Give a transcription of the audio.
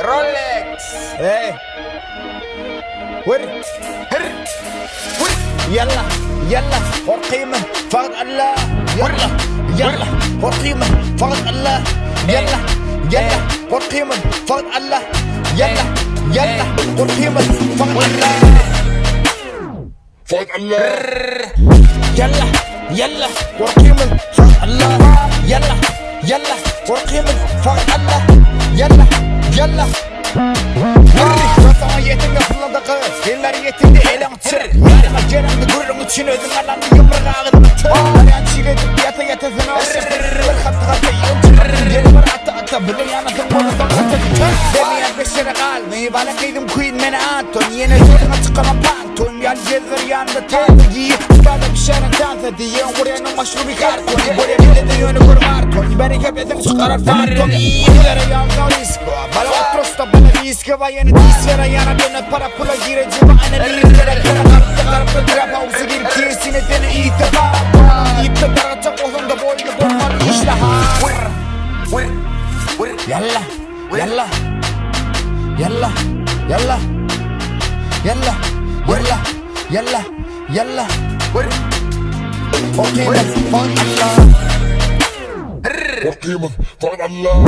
رولكس ايه ور هر ور يلا يلا والقيمة فقط الله يلا يلا والقيمة فقط الله يلا يلا والقيمة فقط الله يلا يلا والقيمة فقط الله فقط الله يلا يلا والقيمة فقط الله يلا يلا والقيمة فقط الله يلا يلا Yetinge fırladığı Eller yetindi elin tır Yarıma gelin de gururunu çinödün Alanı yumruk ağırını tır Arayan çiğledip yata yata zına Bir hatta yıntır Geri bir ata bile yanatın Bunu da atı Demeyen beşere kal Neyi bana kıydım queen meni Anton Yine zoruna çıkana pantun Yan gezer yanında tadı giyip Bada bir şeyden tanıdı diye Oraya maşrubi karton Buraya bile de yönü kur karton Beni kepedin çıkarar fanton İyilere yandan risko Bala otrosta bana riske Ve yeni disfere yana döne para pula gireci Ve analizlere kere karpta trap house'u bir kesine dene itibar İpte daracak oğlum da boynu bombar işle ha Yalla yalla yalla yalla yalla yalla yalla yalla وقيمة فقط الله وقيمة فقط الله